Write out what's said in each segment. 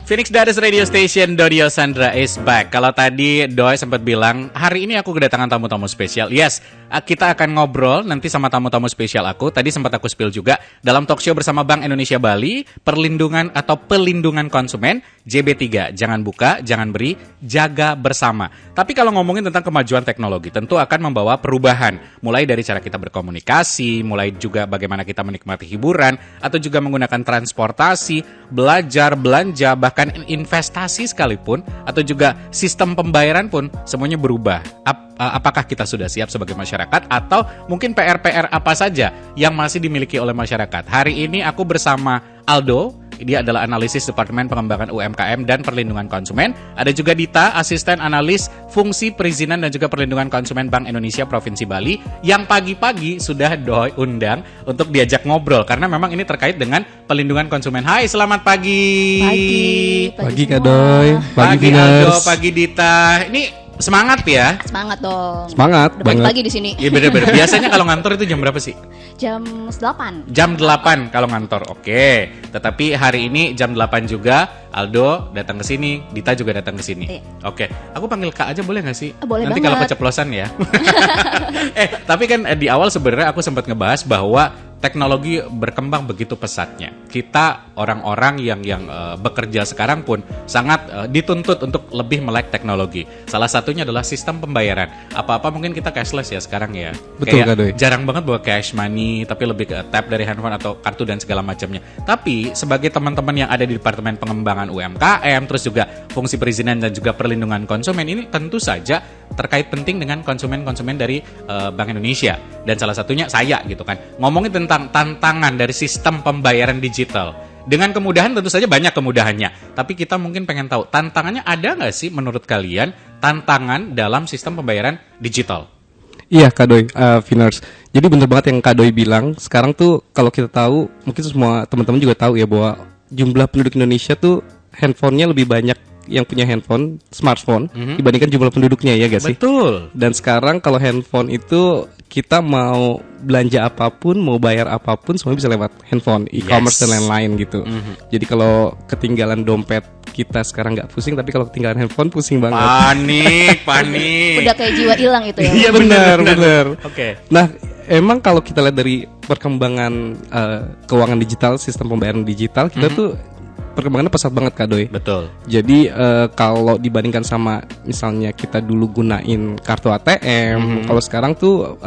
Phoenix Dares Radio Station, Dodio Sandra is back. Kalau tadi Doi sempat bilang, hari ini aku kedatangan tamu-tamu spesial. Yes, kita akan ngobrol nanti sama tamu-tamu spesial aku. Tadi sempat aku spill juga dalam talk show bersama Bank Indonesia Bali, perlindungan atau pelindungan konsumen, JB3. Jangan buka, jangan beri, jaga bersama. Tapi kalau ngomongin tentang kemajuan teknologi, tentu akan membawa perubahan. Mulai dari cara kita berkomunikasi, mulai juga bagaimana kita menikmati hiburan, atau juga menggunakan transportasi, belajar, belanja, bahkan investasi sekalipun, atau juga sistem pembayaran pun semuanya berubah. Apakah kita sudah siap sebagai masyarakat, atau mungkin PR-PR apa saja yang masih dimiliki oleh masyarakat? Hari ini aku bersama Aldo, dia adalah analisis Departemen Pengembangan UMKM dan Perlindungan Konsumen. Ada juga Dita, asisten analis fungsi perizinan dan juga perlindungan konsumen Bank Indonesia Provinsi Bali, yang pagi-pagi sudah Doi undang untuk diajak ngobrol karena memang ini terkait dengan pelindungan konsumen. Hai, selamat pagi. Pagi Kak Doi. Pagi Aldo, pagi Dita. Ini semangat ya? Semangat dong. Semangat udah banget. pagi di sini. Iya bener-bener. Biasanya kalau ngantor itu jam berapa sih? Jam 8. Jam 8 kalau ngantor. Oke. Tetapi hari ini jam 8 juga Aldo datang ke sini, Dita juga datang ke sini. Iya. Oke. Aku panggil Kak aja boleh nggak sih? Boleh Nanti banget. kalau keceplosan ya. Tapi kan di awal sebenarnya aku sempat ngebahas bahwa teknologi berkembang begitu pesatnya. Kita orang-orang yang bekerja sekarang pun sangat dituntut untuk lebih melek teknologi. Salah satunya adalah sistem pembayaran. Apa-apa mungkin kita cashless ya sekarang ya. Betul, Kak Doi. Jarang banget bawa cash money, tapi lebih ke tap dari handphone atau kartu dan segala macamnya. Tapi sebagai teman-teman yang ada di Departemen Pengembangan UMKM, terus juga fungsi perizinan dan juga perlindungan konsumen, ini tentu saja terkait penting dengan konsumen-konsumen dari Bank Indonesia. Dan salah satunya saya gitu kan. Ngomongin tentang tantangan dari sistem pembayaran digital. Dengan kemudahan tentu saja banyak kemudahannya. Tapi kita mungkin pengen tahu, tantangannya ada nggak sih menurut kalian tantangan dalam sistem pembayaran digital? Iya Kak Doi, Finers. Jadi bener banget yang Kak Doi bilang. Sekarang tuh kalau kita tahu, mungkin semua teman-teman juga tahu ya bahwa jumlah penduduk Indonesia tuh handphonenya lebih banyak yang punya handphone, smartphone, dibandingkan jumlah penduduknya ya gak sih? Betul. Dan sekarang kalau handphone itu kita mau belanja apapun, mau bayar apapun, semuanya bisa lewat handphone, e-commerce dan lain-lain gitu. Jadi kalau ketinggalan dompet kita sekarang nggak pusing, tapi kalau ketinggalan handphone pusing banget. Panik. Udah kayak jiwa hilang itu ya. Iya benar. Oke. Nah, emang kalau kita lihat dari perkembangan keuangan digital, sistem pembayaran digital, kita tuh perkembangannya pesat banget Kak Doi. Betul. Jadi kalau dibandingkan sama misalnya kita dulu gunain kartu ATM, kalau sekarang tuh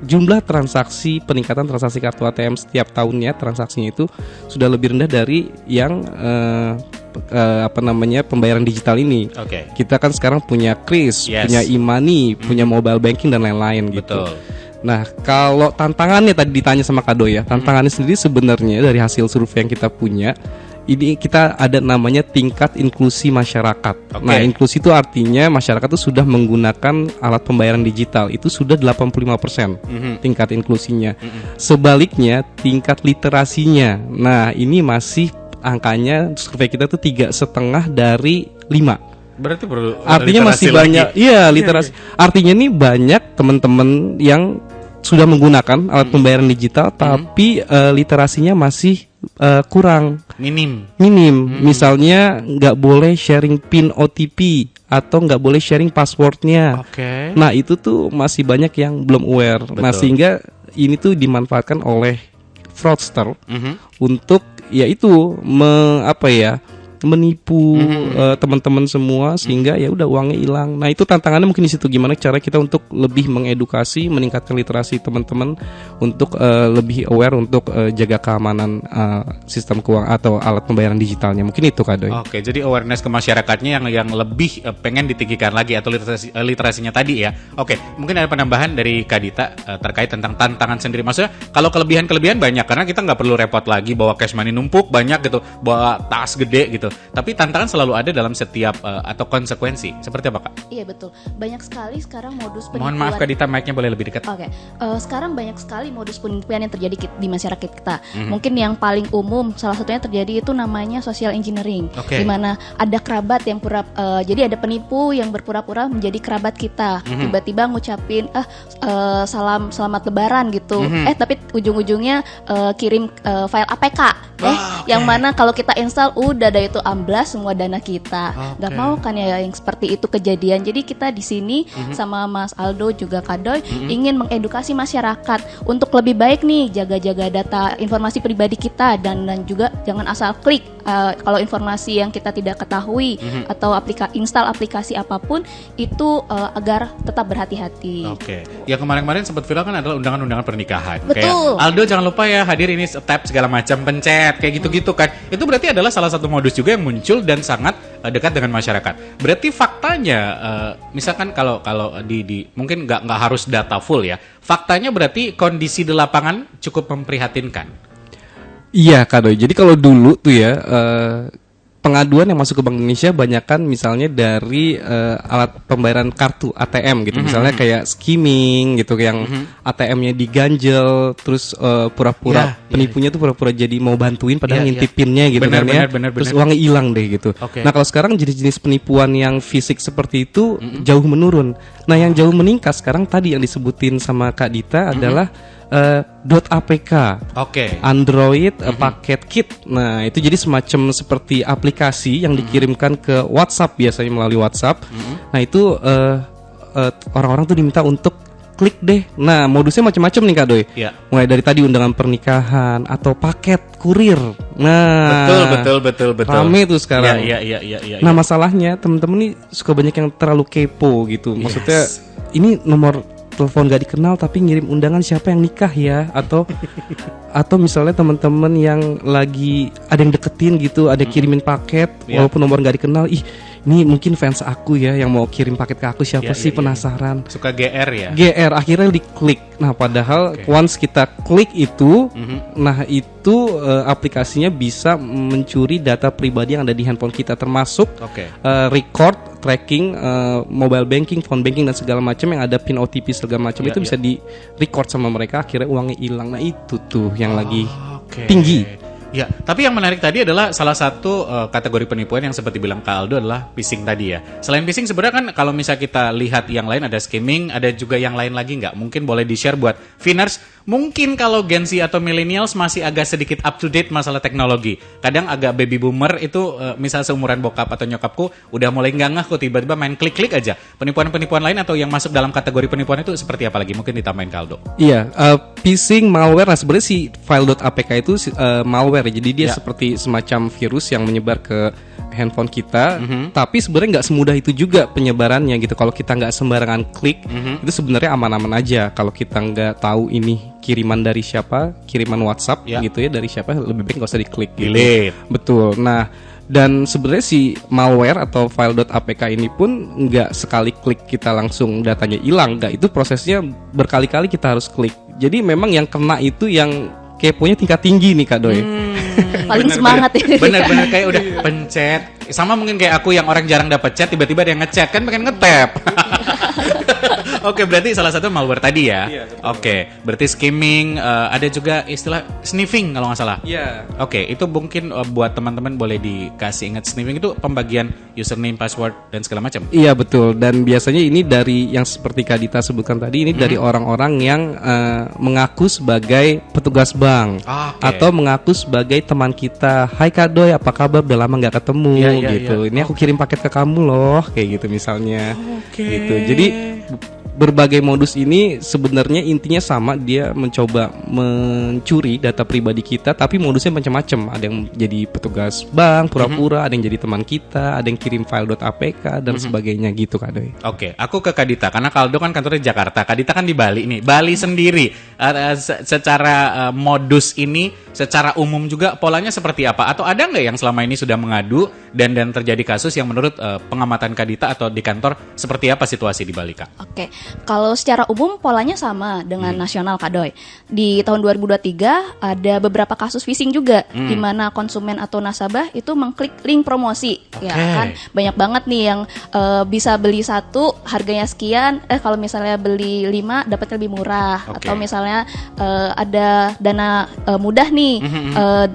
jumlah peningkatan transaksi kartu ATM setiap tahunnya, transaksinya itu sudah lebih rendah dari yang pembayaran digital ini. Oke. Kita kan sekarang punya Kris, Yes. punya e-money, punya mobile banking dan lain-lain gitu. Betul. Nah, kalau tantangannya tadi ditanya sama Kak Doi ya, tantangannya sendiri sebenarnya dari hasil survei yang kita punya, ini kita ada namanya tingkat inklusi masyarakat. Nah, inklusi itu artinya masyarakat itu sudah menggunakan alat pembayaran digital, itu sudah 85% tingkat inklusinya. Sebaliknya, tingkat literasinya, nah ini masih angkanya survei kita tuh 3,5 dari 5. Berarti perlu Artinya masih banyak, iya literasi. Artinya nih banyak teman-teman yang sudah menggunakan alat pembayaran digital, tapi literasinya masih kurang, minim. Misalnya nggak boleh sharing PIN OTP atau nggak boleh sharing passwordnya. Nah itu tuh masih banyak yang belum aware. Betul. Nah sehingga ini tuh dimanfaatkan oleh fraudster untuk yaitu menipu teman-teman semua sehingga ya udah uangnya hilang. Nah itu tantangannya mungkin di situ, gimana cara kita untuk lebih mengedukasi, meningkatkan literasi teman-teman untuk lebih aware untuk jaga keamanan sistem keuangan atau alat pembayaran digitalnya. Mungkin itu Kak Doi. Oke, jadi awareness ke masyarakatnya yang lebih pengen ditinggikan lagi atau literasinya tadi ya. Oke, mungkin ada penambahan dari Kak Dita terkait tentang tantangan sendiri. Maksudnya kalau kelebihan banyak karena kita nggak perlu repot lagi bawa cash money numpuk banyak gitu, bawa tas gede gitu. Tapi tantangan selalu ada dalam setiap atau konsekuensi. Seperti apa Kak? Iya betul. Banyak sekali sekarang modus penipuan. Mohon maaf Kak Dita, mic-nya boleh lebih dekat. Oke. Sekarang banyak sekali modus penipuan yang terjadi di masyarakat kita. Mungkin yang paling umum salah satunya terjadi itu namanya social engineering. Di mana ada kerabat yang jadi ada penipu yang berpura-pura menjadi kerabat kita. Tiba-tiba ngucapin selamat lebaran gitu. Tapi ujung-ujungnya kirim file APK. Yang mana kalau kita install udah daya itu amblas semua dana kita. Nggak mau kan ya yang seperti itu kejadian. Jadi kita di sini sama Mas Aldo juga Kak Doi ingin mengedukasi masyarakat untuk lebih baik nih jaga-jaga data informasi pribadi kita dan juga jangan asal klik kalau informasi yang kita tidak ketahui atau install aplikasi apapun itu agar tetap berhati-hati. Oke. Yang kemarin-kemarin sempat viral kan adalah undangan-undangan pernikahan. Betul. Kayak Aldo jangan lupa ya hadir ini tap segala macam pencet kayak gitu-gitu kan. Itu berarti adalah salah satu modus juga yang muncul dan sangat dekat dengan masyarakat. Berarti faktanya misalkan kalau di mungkin nggak harus data full ya. Faktanya berarti kondisi di lapangan cukup memprihatinkan. Iya Kak Doi, jadi kalau dulu tuh ya pengaduan yang masuk ke Bank Indonesia banyakan misalnya dari alat pembayaran kartu ATM gitu, misalnya kayak skimming gitu, yang ATM-nya diganjel, terus pura-pura penipunya tuh pura-pura jadi mau bantuin padahal ngintipinnya gitu kan ya, terus uangnya hilang deh gitu. Nah kalau sekarang jenis-jenis penipuan yang fisik seperti itu jauh menurun. Nah yang jauh meningkat sekarang tadi yang disebutin sama Kak Dita adalah .apk, Android paket kit. Nah itu jadi semacam seperti aplikasi yang dikirimkan ke WhatsApp, biasanya melalui WhatsApp. Nah itu orang-orang tuh diminta untuk klik deh. Nah modusnya macam-macam nih Kak Doi. Mulai dari tadi undangan pernikahan atau paket kurir. Nah betul. rame tuh sekarang. Iya. Nah masalahnya temen-temen nih suka banyak yang terlalu kepo gitu. Maksudnya ini nomor telepon gak dikenal tapi ngirim undangan, siapa yang nikah ya, atau misalnya teman-teman yang lagi ada yang deketin gitu, ada kirimin paket walaupun nomor gak dikenal, ini mungkin fans aku ya yang mau kirim paket ke aku, siapa sih, penasaran. Suka GR ya? GR, akhirnya diklik. Nah padahal once kita klik itu, nah itu aplikasinya bisa mencuri data pribadi yang ada di handphone kita, termasuk record, tracking, mobile banking, phone banking dan segala macam yang ada pin OTP segala macam itu bisa di record sama mereka, akhirnya uangnya hilang. Nah itu tuh yang lagi tinggi. Ya, tapi yang menarik tadi adalah salah satu kategori penipuan yang seperti bilang Kak Aldo adalah phishing tadi ya. Selain phishing sebenarnya kan kalau misalnya kita lihat yang lain ada skimming, ada juga yang lain lagi nggak? Mungkin boleh di-share buat Viners. Mungkin kalau Gen Z atau millennials masih agak sedikit up to date masalah teknologi. Kadang agak baby boomer itu misal seumuran bokap atau nyokapku udah mulai nggak ngaku, tiba-tiba main klik-klik aja. Penipuan-penipuan lain atau yang masuk dalam kategori penipuan itu seperti apa lagi? Mungkin ditambahin Kak Aldo. Iya, phishing, malware. Nah sebenarnya si file.apk itu malware. Jadi dia seperti semacam virus yang menyebar ke handphone kita, tapi sebenarnya nggak semudah itu juga penyebarannya gitu. Kalau kita nggak sembarangan klik, itu sebenarnya aman-aman aja. Kalau kita nggak tahu ini kiriman dari siapa, kiriman WhatsApp gitu ya dari siapa, lebih baik nggak usah diklik. Gitu. Betul. Nah dan sebenarnya si malware atau file.apk ini pun nggak sekali klik kita langsung datanya hilang, nggak. Itu prosesnya berkali-kali kita harus klik. Jadi memang yang kena itu yang keponya tingkat tinggi nih Kak Doi. Paling semangat ya. Bener-bener kayak udah pencet. Sama mungkin kayak aku yang orang jarang dapat chat, tiba-tiba ada yang ngechat, kan pengen ngetap. Oke, berarti salah satu malware tadi ya. Oke, berarti skimming, ada juga istilah sniffing kalau nggak salah. Oke, itu mungkin buat teman-teman boleh dikasih ingat, sniffing itu pembagian username, password dan segala macam. Iya betul, dan biasanya ini dari yang seperti Kak Dita sebutkan tadi, ini dari orang-orang yang mengaku sebagai petugas bank atau mengaku sebagai teman kita. Hai Kak Doi, apa kabar? Udah lama nggak ketemu gitu. Ini aku kirim paket ke kamu loh, kayak gitu misalnya. Gitu. Jadi berbagai modus ini sebenarnya intinya sama, dia mencoba mencuri data pribadi kita, tapi modusnya macam-macam. Ada yang jadi petugas bank pura-pura, ada yang jadi teman kita, ada yang kirim file.apk dan sebagainya gitu Kak Doi. Oke, aku ke Kak Dita karena Kak Aldo kan kantornya di Jakarta, Kak Dita kan di Bali nih. Bali sendiri secara modus ini secara umum juga polanya seperti apa? Atau ada nggak yang selama ini sudah mengadu dan terjadi kasus yang menurut pengamatan Kak Dita atau di kantor seperti apa situasi di Bali Kak? Oke. Kalau secara umum polanya sama dengan nasional Kak Doi. Di tahun 2023 ada beberapa kasus phishing juga di mana konsumen atau nasabah itu mengklik link promosi. Ya kan banyak banget nih yang bisa beli satu harganya sekian, kalau misalnya beli 5 dapat lebih murah. Atau misalnya ada dana mudah nih,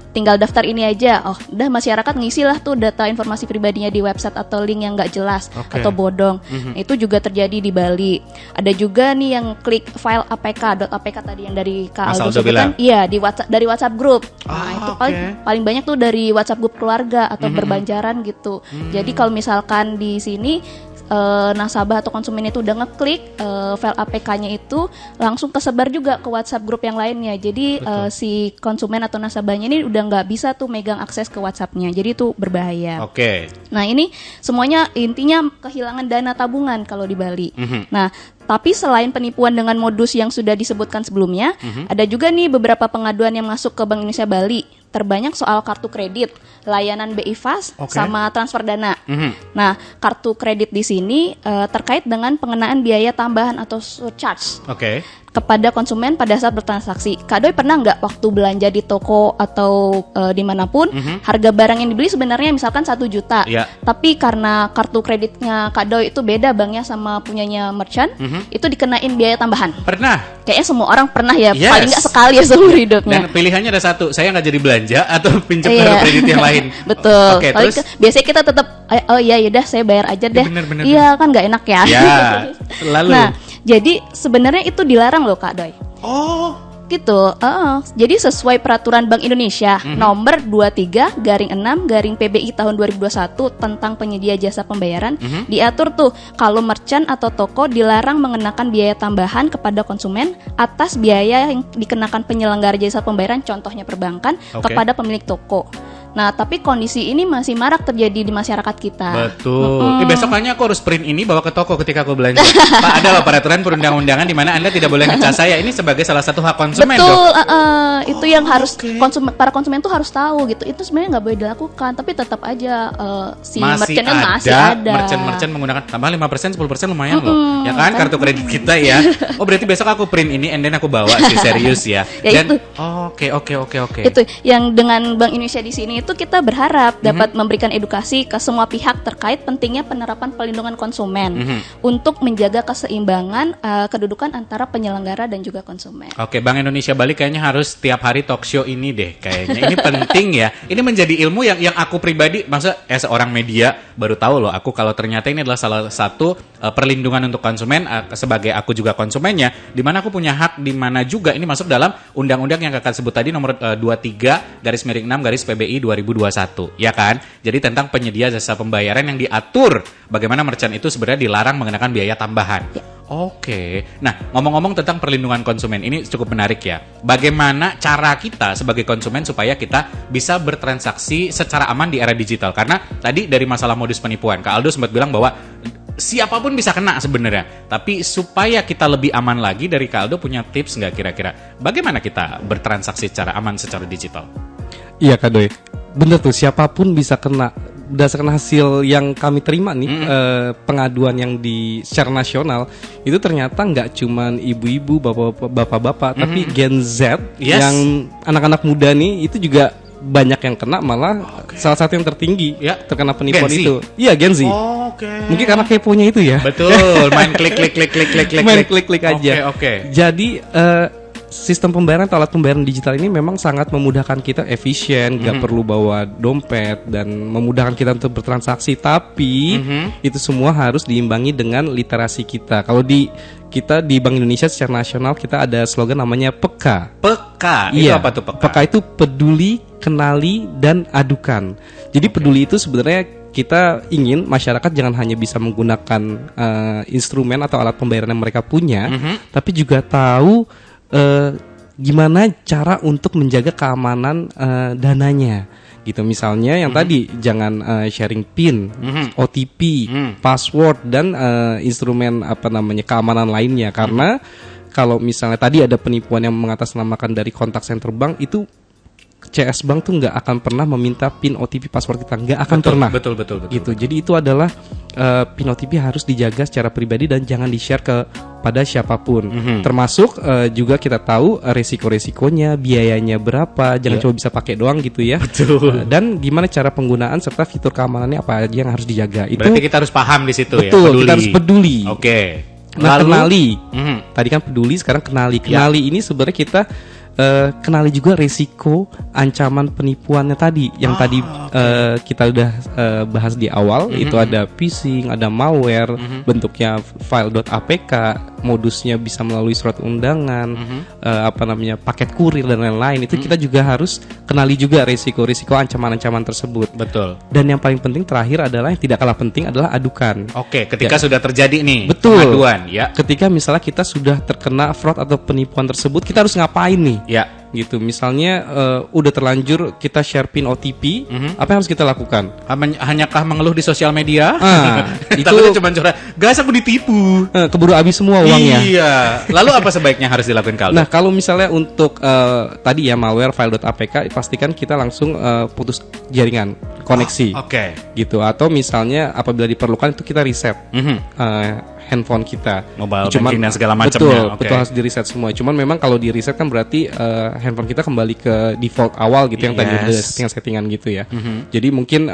tinggal daftar ini aja. Oh, udah masyarakat ngisilah tuh data informasi pribadinya di website atau link yang nggak jelas atau bodong. Itu juga terjadi di Bali. Bali. Ada juga nih yang klik file apk tadi yang dari Kak Mas Aldo Aldo sebutkan. bilang. Iya, dari WhatsApp grup. Nah, itu oke. paling banyak tuh dari WhatsApp grup keluarga atau berbanjaran gitu. Jadi kalau misalkan di sini nasabah atau konsumen itu udah ngeklik file APK-nya itu langsung kesebar juga ke WhatsApp grup yang lainnya. Jadi si konsumen atau nasabahnya ini udah nggak bisa tuh megang akses ke WhatsApp-nya. Jadi itu berbahaya. Oke. Nah ini semuanya intinya kehilangan dana tabungan kalau di Bali. Nah tapi selain penipuan dengan modus yang sudah disebutkan sebelumnya, ada juga nih beberapa pengaduan yang masuk ke Bank Indonesia Bali. Terbanyak soal kartu kredit, layanan BI Fast, sama transfer dana. Nah, kartu kredit di sini terkait dengan pengenaan biaya tambahan atau surcharge kepada konsumen pada saat bertransaksi. Kak Doi pernah nggak waktu belanja di toko atau dimanapun, harga barang yang dibeli sebenarnya misalkan 1 juta, tapi karena kartu kreditnya Kak Doi itu beda banknya sama punyanya merchant, itu dikenain biaya tambahan. Pernah? Kayaknya semua orang pernah ya, paling nggak sekali ya seumur hidupnya. Dan pilihannya ada satu, saya nggak jadi belanja atau pinjam kartu kredit yang lain. Betul. Oke, terus? Biasanya kita tetap, oh iya yaudah saya bayar aja deh. Bener. Iya kan nggak enak ya. Ya, lalu? Nah, jadi sebenarnya itu dilarang loh Kak Doi. Oh, gitu. Jadi sesuai peraturan Bank Indonesia nomor 23/6/PBI tahun 2021 tentang penyedia jasa pembayaran, diatur tuh kalau merchant atau toko dilarang mengenakan biaya tambahan kepada konsumen atas biaya yang dikenakan penyelenggara jasa pembayaran, contohnya perbankan, kepada pemilik toko. Nah, tapi kondisi ini masih marak terjadi di masyarakat kita. betul. Besokannya aku harus print ini bawa ke toko ketika aku belanja. Pak, ada loh peraturan perundang-undangan di mana Anda tidak boleh ngecas saya. Ini sebagai salah satu hak konsumen. Betul, itu yang harus para konsumen tuh harus tahu gitu. Itu sebenarnya nggak boleh dilakukan, tapi tetap aja si merchantnya masih ada. Merchant menggunakan tambah 5%, 10% lumayan loh. Ya kan kartu kredit kita ya. Oh, berarti besok aku print ini and then aku bawa sih, serius ya. Dan oke. Itu yang dengan Bank Indonesia di sini itu kita berharap dapat memberikan edukasi ke semua pihak terkait pentingnya penerapan pelindungan konsumen untuk menjaga keseimbangan kedudukan antara penyelenggara dan juga konsumen. Oke, Bank Indonesia Bali kayaknya harus tiap hari talk show ini deh kayaknya. Ini penting ya. Ini menjadi ilmu yang aku pribadi, maksudnya seorang media baru tahu loh aku kalau ternyata ini adalah salah satu perlindungan untuk konsumen sebagai aku juga konsumennya, di mana aku punya hak, di mana juga ini masuk dalam undang-undang yang kakak sebut tadi nomor 23/6/PBI 2021, ya kan? Jadi tentang penyedia jasa pembayaran yang diatur bagaimana merchant itu sebenarnya dilarang mengenakan biaya tambahan. Oke. Nah, ngomong-ngomong tentang perlindungan konsumen, ini cukup menarik ya. Bagaimana cara kita sebagai konsumen supaya kita bisa bertransaksi secara aman di era digital? Karena tadi dari masalah modus penipuan, Kak Aldo sempat bilang bahwa siapapun bisa kena sebenarnya. Tapi supaya kita lebih aman lagi, dari Kak Aldo punya tips nggak kira-kira? Bagaimana kita bertransaksi secara aman secara digital? Iya Kak Doi, bener tuh, siapapun bisa kena. Berdasarkan hasil yang kami terima nih, pengaduan yang secara nasional itu ternyata nggak cuman ibu-ibu, bapak-bapak, tapi Gen Z yang anak-anak muda nih itu juga banyak yang kena, malah salah satu yang tertinggi terkena penipuan itu. Iya, Gen Z. Mungkin karena keponya itu ya. Betul, main klik main klik aja. Jadi sistem pembayaran atau alat pembayaran digital ini memang sangat memudahkan kita, efisien, gak perlu bawa dompet dan memudahkan kita untuk bertransaksi. Tapi itu semua harus diimbangi dengan literasi kita. Kalau kita di Bank Indonesia secara nasional kita ada slogan namanya PEKA. PEKA, itu apa tuh PEKA? PEKA itu peduli, kenali, dan adukan. Jadi peduli itu sebenarnya kita ingin masyarakat jangan hanya bisa menggunakan instrumen atau alat pembayaran yang mereka punya, tapi juga tahu gimana cara untuk menjaga keamanan dananya gitu. Misalnya yang tadi jangan sharing PIN, OTP, password dan instrumen keamanan lainnya, karena kalau misalnya tadi ada penipuan yang mengatasnamakan dari kontak center bank, itu CS Bank tuh nggak akan pernah meminta PIN, OTP, password kita, nggak akan pernah. Betul. Gitu. Jadi itu adalah PIN, OTP harus dijaga secara pribadi dan jangan di-share kepada siapapun. Termasuk juga kita tahu resiko-resikonya, biayanya berapa, jangan cuma bisa pakai doang gitu ya. Betul. Dan gimana cara penggunaan serta fitur keamanannya apa aja yang harus dijaga. Itu berarti kita harus paham di situ. Betul, kita harus peduli. Oke. Nah, kenali. Tadi kan peduli, sekarang kenali. Kenali ini sebenarnya kita kenali juga resiko ancaman penipuannya tadi yang tadi kita udah bahas di awal. Itu ada phishing, ada malware, bentuknya file.apk, modusnya bisa melalui surat undangan, paket kurir dan lain-lain. Itu kita juga harus kenali juga resiko ancaman-ancaman tersebut. Betul. Dan yang paling penting terakhir adalah yang tidak kalah penting adalah adukan. Oke, ketika sudah terjadi nih pengaduan, ya. Ketika misalnya kita sudah terkena fraud atau penipuan tersebut, kita harus ngapain nih? Ya. Gitu, misalnya udah terlanjur kita share pin OTP, apa yang harus kita lakukan? Hanyakah mengeluh di sosial media? Itu cuma curhat, guys aku ditipu. Keburu habis semua uangnya. Iya. Lalu apa sebaiknya harus dilakukan Kaldo? Nah, kalau misalnya untuk tadi ya malware file.apk, pastikan kita langsung putus jaringan koneksi. Oke. Gitu, atau misalnya apabila diperlukan itu kita reset handphone kita, mobile banking dan segala macamnya. Betul harus di reset semua. Cuman memang kalau di reset kan berarti handphone kita kembali ke default awal gitu, yang tadi udah settingan gitu ya. Jadi mungkin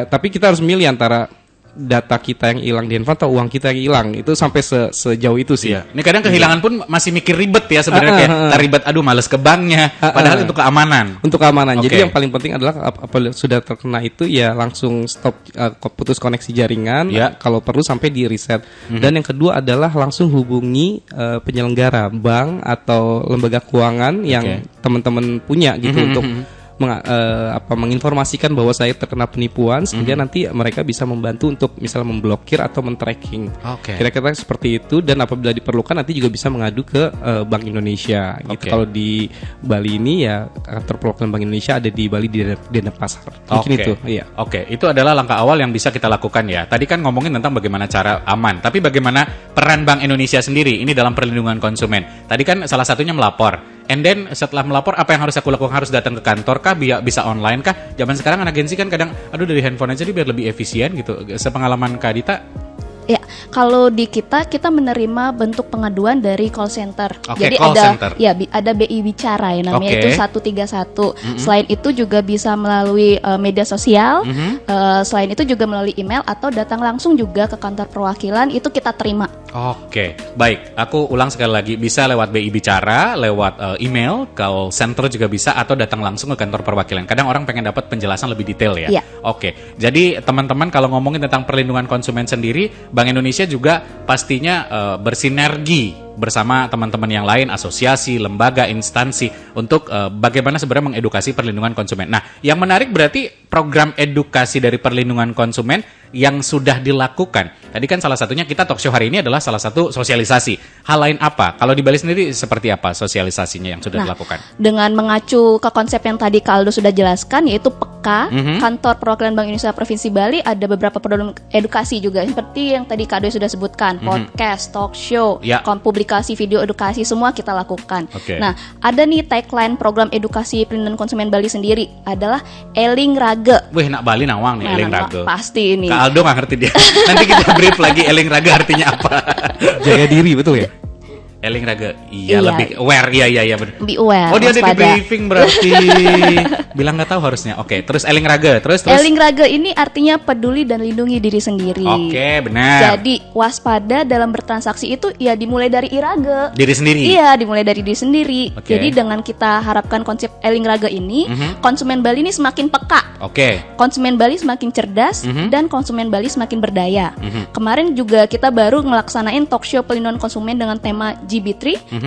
tapi kita harus milih antara data kita yang hilang di handphone atau uang kita yang hilang. Itu sampai sejauh itu sih. Ini kadang kehilangan pun masih mikir ribet ya sebenarnya, kayak ribet, aduh males ke banknya, padahal untuk keamanan. Untuk keamanan. Jadi yang paling penting adalah apabila sudah terkena itu ya langsung stop, putus koneksi jaringan, kalau perlu sampai di reset. Dan yang kedua adalah langsung hubungi penyelenggara bank atau lembaga keuangan yang teman-teman punya gitu untuk menginformasikan bahwa saya terkena penipuan, sehingga nanti mereka bisa membantu untuk misalnya memblokir atau men-tracking. Kira-kira seperti itu. Dan apabila diperlukan nanti juga bisa mengadu ke Bank Indonesia gitu. Kalau di Bali ini ya kantor perwakilan Bank Indonesia ada di Bali di Denpasar. Mungkin itu. Iya. Itu adalah langkah awal yang bisa kita lakukan ya. Tadi kan ngomongin tentang bagaimana cara aman, tapi bagaimana peran Bank Indonesia sendiri ini dalam perlindungan konsumen. Tadi kan salah satunya melapor. And then setelah melapor apa yang harus aku lakukan? Harus datang ke kantor kah? Bisa online kah? Zaman sekarang anak agensi kan kadang dari handphone aja biar lebih efisien gitu. Sepengalaman Kak Dita? Ya, kalau di kita menerima bentuk pengaduan dari call center. Jadi call center. Ada BI Bicara ya namanya, itu 131. Selain itu juga bisa melalui media sosial. Selain itu juga melalui email atau datang langsung juga ke kantor perwakilan, itu kita terima. Baik. Aku ulang sekali lagi, bisa lewat BI Bicara, lewat email, call center juga bisa, atau datang langsung ke kantor perwakilan. Kadang orang pengen dapat penjelasan lebih detail ya. Jadi teman-teman kalau ngomongin tentang perlindungan konsumen sendiri, Bank Indonesia juga pastinya bersinergi bersama teman-teman yang lain, asosiasi, lembaga, instansi untuk bagaimana sebenarnya mengedukasi perlindungan konsumen. Nah, yang menarik berarti program edukasi dari perlindungan konsumen yang sudah dilakukan. Tadi kan salah satunya kita talk show hari ini adalah salah satu sosialisasi. Hal lain apa? Kalau di Bali sendiri seperti apa sosialisasinya yang sudah dilakukan? Dengan mengacu ke konsep yang tadi Kaldo sudah jelaskan, yaitu PEKA, Kantor Perwakilan Bank Indonesia Provinsi Bali, ada beberapa program edukasi juga seperti yang tadi Kaldo sudah sebutkan, podcast, talk show, publikasi video edukasi, semua kita lakukan. Nah, ada nih tagline program edukasi perlindungan konsumen Bali sendiri adalah Eling Rage. Wih, nak Bali nawang nih, Eling Rage. Pasti ini. Kak Aldo nggak ngerti dia. Nanti kita brief lagi Eling Rage artinya apa. Jaga diri, betul ya? Eling Rage, lebih aware, iya benar. Be aware. Oh, dia ada di briefing berarti. Bilang nggak tahu harusnya. Terus Eling Rage, terus. Eling Rage ini artinya peduli dan lindungi diri sendiri. Benar. Jadi waspada dalam bertransaksi itu ya dimulai dari irage. Diri sendiri. Iya, dimulai dari diri sendiri. Jadi dengan kita harapkan konsep Eling Rage ini, konsumen Bali ini semakin peka. Konsumen Bali semakin cerdas dan konsumen Bali semakin berdaya. Kemarin juga kita baru ngelaksanain talk show perlindungan konsumen dengan tema GB3,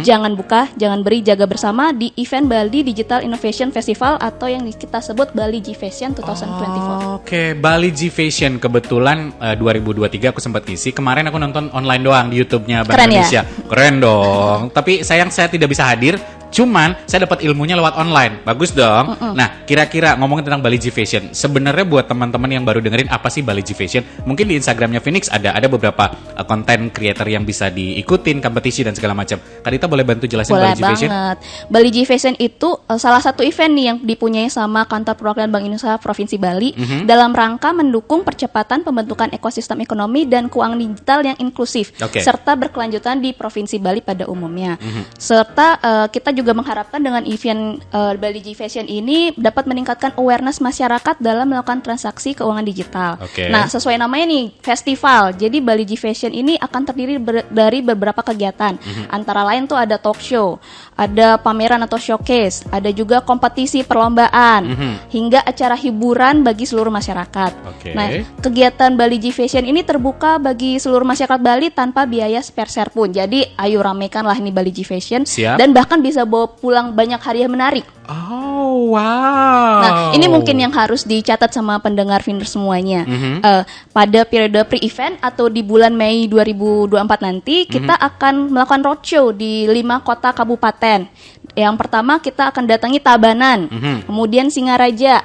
jangan buka, jangan beri, jaga bersama di event Bali Digital Innovation Festival atau yang kita sebut Bali G Fashion 2024. Bali G Fashion kebetulan 2023 aku sempat ngisi. Kemarin aku nonton online doang di YouTube-nya Bank Indonesia. Keren dong. Tapi sayang saya tidak bisa hadir. Cuman saya dapat ilmunya lewat online. Bagus dong. Nah, kira-kira ngomongin tentang Bali G Fashion, sebenarnya buat teman-teman yang baru dengerin apa sih Bali G Fashion? Mungkin di Instagramnya Phoenix ada beberapa konten creator yang bisa diikutin, kompetisi dan segala macam. Kak Dita boleh bantu jelasin Bali G Fashion? Boleh banget. Bali G Fashion itu salah satu event nih yang dipunyai sama Kantor Perwakilan Bank Indonesia Provinsi Bali dalam rangka mendukung percepatan pembentukan ekosistem ekonomi dan keuangan digital yang inklusif serta berkelanjutan di Provinsi Bali pada umumnya. Serta kita juga mengharapkan dengan event Bali G Fashion ini dapat meningkatkan awareness masyarakat dalam melakukan transaksi keuangan digital. Nah, sesuai namanya nih, festival. Jadi Bali G Fashion ini akan terdiri dari beberapa kegiatan. Antara lain tuh ada talk show, ada pameran atau showcase, ada juga kompetisi perlombaan, hingga acara hiburan bagi seluruh masyarakat. Nah, kegiatan Bali G Fashion ini terbuka bagi seluruh masyarakat Bali tanpa biaya sepeser pun. Jadi, ayo ramaikanlah ini Bali G Fashion. Siap. Dan bahkan bisa bawa pulang banyak hadiah menarik. Oh, wow. Nah, ini mungkin yang harus dicatat sama pendengar Finers semuanya. Pada periode pre-event atau di bulan Mei 2024 nanti, kita akan melakukan roadshow di 5 kota kabupaten. Yang pertama kita akan datangi Tabanan, kemudian Singaraja,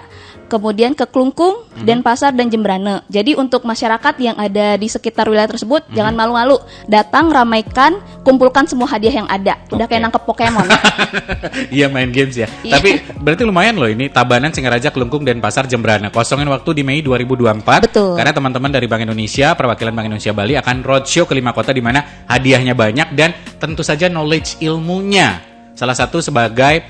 kemudian ke Klungkung, Denpasar dan Jembrane. Jadi untuk masyarakat yang ada di sekitar wilayah tersebut jangan malu-malu, datang, ramaikan, kumpulkan semua hadiah yang ada. Udah kayak nangkep Pokemon. Iya, main games ya. Tapi berarti lumayan loh ini, Tabanan, Singaraja, Klungkung, Denpasar, Jembrane. Kosongin waktu di Mei 2024. Betul. Karena teman-teman dari Bank Indonesia, perwakilan Bank Indonesia Bali akan roadshow ke 5 kota di mana hadiahnya banyak dan tentu saja knowledge ilmunya. Salah satu sebagai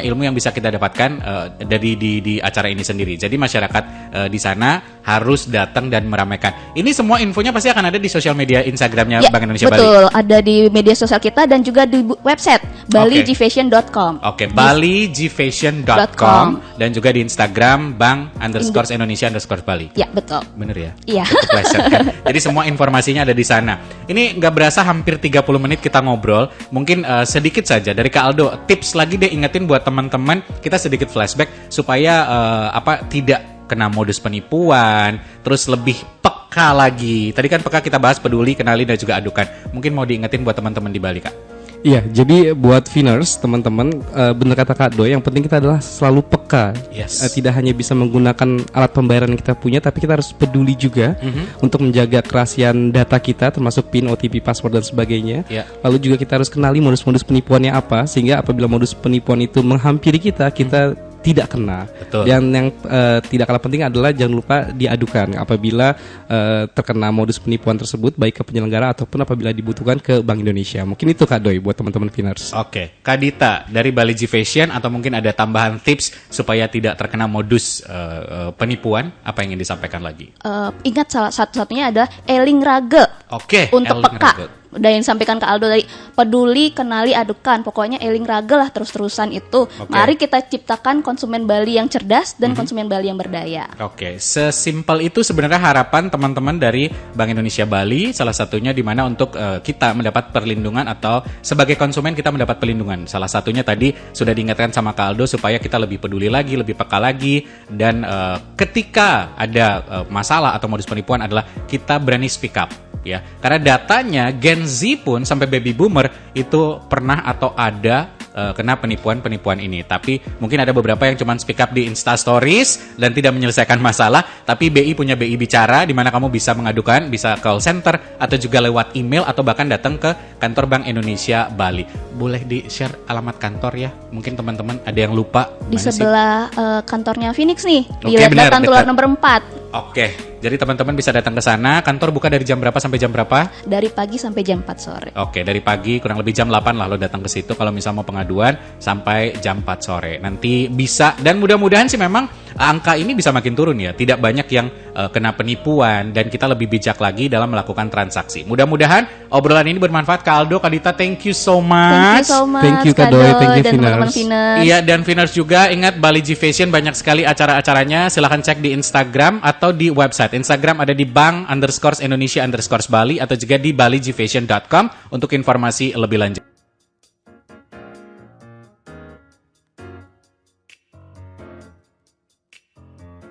ilmu yang bisa kita dapatkan dari di acara ini sendiri. Jadi masyarakat di sana harus datang dan meramaikan. Ini semua infonya pasti akan ada di sosial media Instagramnya Bank Indonesia Bali. Betul, ada di media sosial kita dan juga di website baligfashion.com. baligfashion.com dan juga di Instagram bank_Indonesia_Bali. Ya, betul. Bener ya? Iya. Pleasure, kan? Jadi semua informasinya ada di sana. Ini nggak berasa hampir 30 menit kita ngobrol. Mungkin sedikit saja dari Kak Aldo, tips lagi deh, ingetin buat teman-teman, kita sedikit flashback supaya tidak kena modus penipuan, terus lebih peka lagi. Tadi kan peka kita bahas peduli, kenali dan juga adukan. Mungkin mau diingetin buat teman-teman di Bali, Kak. Iya, jadi buat Finers, teman-teman, bener kata Kak Doi, yang penting kita adalah selalu peka. Tidak hanya bisa menggunakan alat pembayaran yang kita punya, tapi kita harus peduli juga untuk menjaga kerahasiaan data kita, termasuk PIN, OTP, password dan sebagainya. Lalu juga kita harus kenali modus-modus penipuannya apa, sehingga apabila modus penipuan itu menghampiri kita tidak kena. Betul. Dan yang tidak kalah penting adalah jangan lupa diadukan apabila terkena modus penipuan tersebut, baik ke penyelenggara ataupun apabila dibutuhkan ke Bank Indonesia. Mungkin itu Kak Doi buat teman-teman Finers. Oke, Kak Dita dari Bali G Fashion, atau mungkin ada tambahan tips supaya tidak terkena modus penipuan, apa yang ingin disampaikan lagi? Ingat, salah satu-satunya adalah eling rage. Untuk peka. Dan yang disampaikan Kak Aldo tadi, peduli, kenali, adukan. Pokoknya eling rage lah terus-terusan itu. Mari kita ciptakan konsumen Bali yang cerdas dan konsumen Bali yang berdaya. Sesimpel itu sebenarnya harapan teman-teman dari Bank Indonesia Bali. Salah satunya di mana untuk kita mendapat perlindungan atau sebagai konsumen kita mendapat perlindungan. Salah satunya tadi sudah diingatkan sama Kak Aldo supaya kita lebih peduli lagi, lebih peka lagi. Dan ketika ada masalah atau modus penipuan adalah kita berani speak up. Ya, karena datanya Gen Z pun sampai baby boomer itu pernah atau ada kena penipuan ini. Tapi mungkin ada beberapa yang cuma speak up di Insta Stories dan tidak menyelesaikan masalah. Tapi BI punya BI Bicara, di mana kamu bisa mengadukan, bisa call center atau juga lewat email atau bahkan datang ke kantor Bank Indonesia Bali. Boleh di-share alamat kantor ya? Mungkin teman-teman ada yang lupa. Di sebelah kantornya Phoenix nih, di Datan Tular nomor 4. Jadi teman-teman bisa datang ke sana. Kantor buka dari jam berapa sampai jam berapa? Dari pagi sampai jam 4 sore. Dari pagi kurang lebih jam 8 lah lo datang ke situ kalau misal mau pengaduan sampai jam 4 sore. Nanti bisa, dan mudah-mudahan sih memang angka ini bisa makin turun ya. Tidak banyak yang kena penipuan dan kita lebih bijak lagi dalam melakukan transaksi. Mudah-mudahan obrolan ini bermanfaat. Kak Aldo, Kak Dita, thank you so much. Thank you Kak Doi, thank you Finers. Iya, dan Finers juga ingat Bali G Fashion banyak sekali acara-acaranya. Silahkan cek di Instagram atau di website. Instagram ada di bank_Indonesia_Bali atau juga di baligfashion.com untuk informasi lebih lanjut.